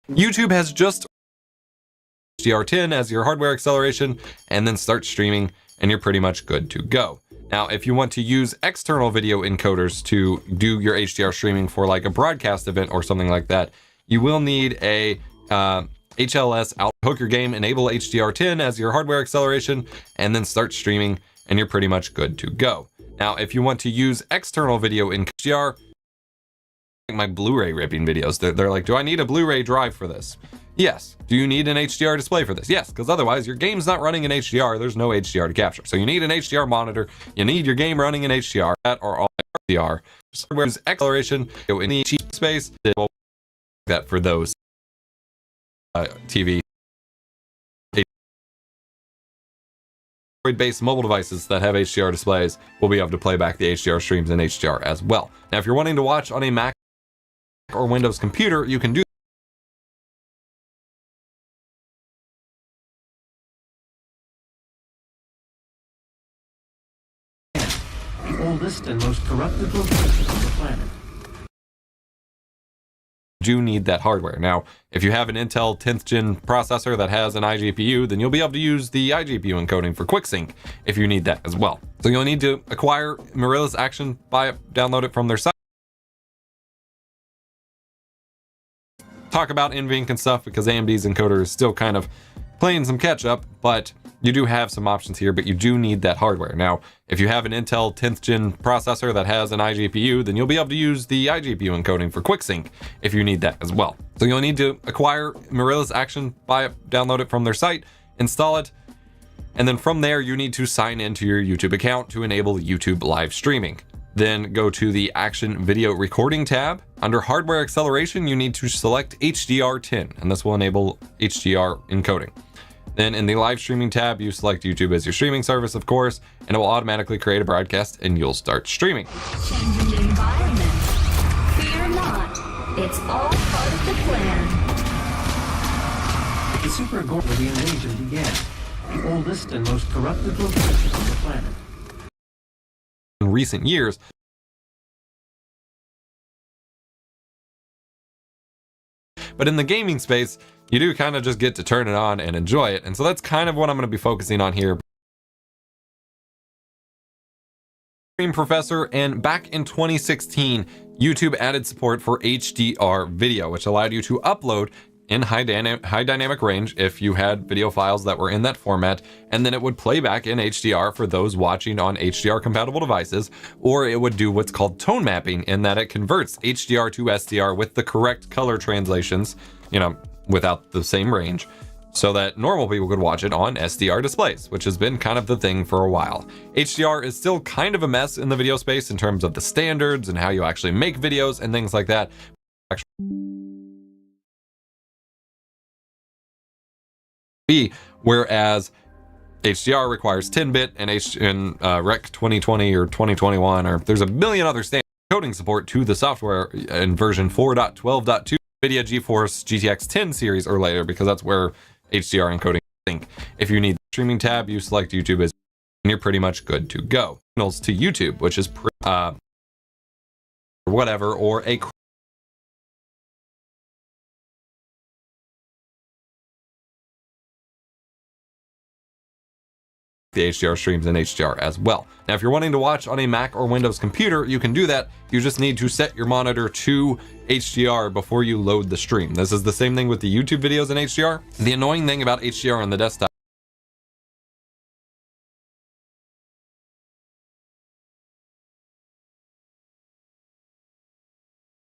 YouTube has just HDR10 as your hardware acceleration, and then start streaming, and you're pretty much good to go. Now, if you want to use external video encoders to do your HDR streaming for like a broadcast event or something like that, you will need a HLS out. Hook your game, enable HDR10 as your hardware acceleration, and then start streaming, and you're pretty much good to go. Now, if you want to use external video in HDR, my Blu-ray ripping videos, they're like, do I need a Blu-ray drive for this? Yes. Do you need an HDR display for this? Yes, because otherwise your game's not running in HDR. There's no HDR to capture. So you need an HDR monitor. You need your game running in HDR. That or all HDR. Whereas acceleration in the cheap space, that for those TV based mobile devices that have HDR displays will be able to play back the HDR streams in HDR as well. Now, if you're wanting to watch on a Mac or Windows computer, you can do the oldest and most corrupted location on the planet. Do need that hardware. Now, if you have an Intel 10th gen processor that has an iGPU, then you'll be able to use the iGPU encoding for QuickSync if you need that as well. So you'll need to acquire Marilla's Action, buy it, download it from their site. Talk about NVENC and stuff because AMD's encoder is still kind of playing some catch up, but you do have some options here, but you do need that hardware. Now, if you have an Intel 10th gen processor that has an iGPU, then you'll be able to use the iGPU encoding for QuickSync if you need that as well. So you'll need to acquire Marilla's Action, buy it, download it from their site, install it, and then from there you need to sign into your YouTube account to enable YouTube live streaming. Then go to the Action Video Recording tab. Under Hardware Acceleration, you need to select HDR10, and this will enable HDR encoding. Then in the live streaming tab, you select YouTube as your streaming service, of course, and it will automatically create a broadcast and you'll start streaming. Changing environment. Fear not. It's all part of the plan. The Super Gorilla invasion began. The oldest and most corrupted location on the planet. In recent years, but in the gaming space, you do kind of just get to turn it on and enjoy it. And so that's kind of what I'm going to be focusing on here. Professor, and back in 2016, YouTube added support for HDR video, which allowed you to upload in high dynamic range if you had video files that were in that format, and then it would play back in HDR for those watching on HDR compatible devices, or it would do what's called tone mapping, in that it converts HDR to SDR with the correct color translations, you know, without the same range, so that normal people could watch it on SDR displays, which has been kind of the thing for a while. HDR is still kind of a mess in the video space in terms of the standards and how you actually make videos and things like that. Whereas HDR requires 10-bit and Rec 2020 or 2021, or there's a million other standard coding support to the software in version 4.12.2, NVIDIA GeForce GTX 10 series or later, because that's where HDR encoding. If you need the streaming tab, you select YouTube as, and you're pretty much good to go. Signals to YouTube, which is whatever, or a the HDR streams in HDR as well. Now, if you're wanting to watch on a Mac or Windows computer, you can do that. You just need to set your monitor to HDR before you load the stream. This is the same thing with the YouTube videos in HDR. The annoying thing about HDR on the desktop,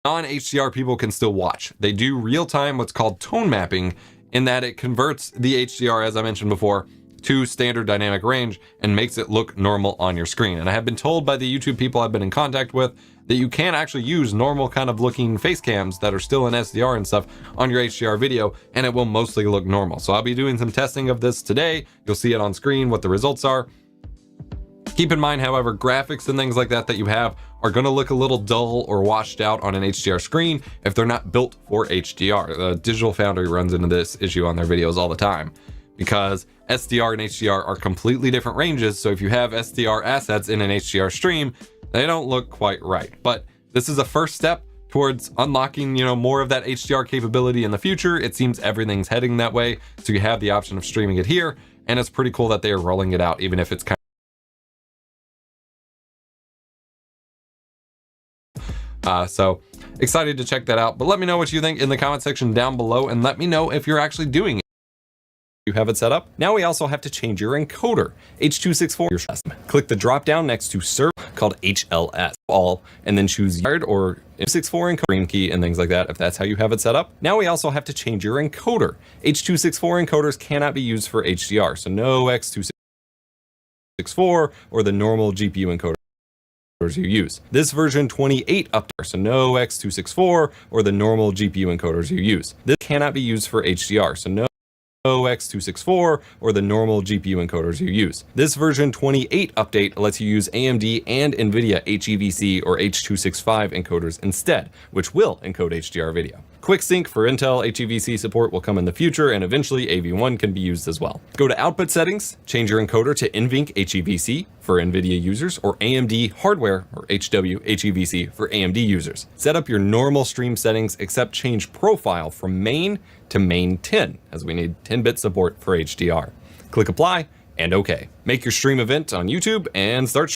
non-HDR people can still watch. They do real-time what's called tone mapping, in that it converts the HDR, as I mentioned before, to standard dynamic range and makes it look normal on your screen. And I have been told by the YouTube people I've been in contact with that you can actually use normal kind of looking face cams that are still in SDR and stuff on your HDR video, and it will mostly look normal. So I'll be doing some testing of this today. You'll see it on screen, what the results are. Keep in mind, however, graphics and things like that that you have are going to look a little dull or washed out on an HDR screen if they're not built for HDR. Digital Foundry runs into this issue on their videos all the time, because SDR and HDR are completely different ranges. So if you have SDR assets in an HDR stream, they don't look quite right. But this is a first step towards unlocking, more of that HDR capability in the future. It seems everything's heading that way. So you have the option of streaming it here, and it's pretty cool that they are rolling it out, even if it's kind so excited to check that out. But let me know what you think in the comment section down below, and let me know if you're actually doing it. You have it set up. Now we also have to change your encoder. H.264. Click the drop down next to server called HLS all, and then choose yard or 64 encoder green key and things like that if that's how you have it set up. Now we also have to change your encoder. H.264 encoders cannot be used for HDR, so no X264 or the normal GPU encoder you use. This version 28 update, so no X264 or the normal GPU encoders you use. This cannot be used for HDR, so no X264 or the normal GPU encoders you use. This version 28 update lets you use AMD and NVIDIA HEVC or H.265 encoders instead, which will encode HDR video. Quick sync for Intel HEVC support will come in the future, and eventually AV1 can be used as well. Go to output settings, change your encoder to NVENC HEVC for NVIDIA users, or AMD hardware or HW HEVC for AMD users. Set up your normal stream settings, except change profile from main to main 10, as we need 10-bit support for HDR. Click apply and OK. Make your stream event on YouTube and start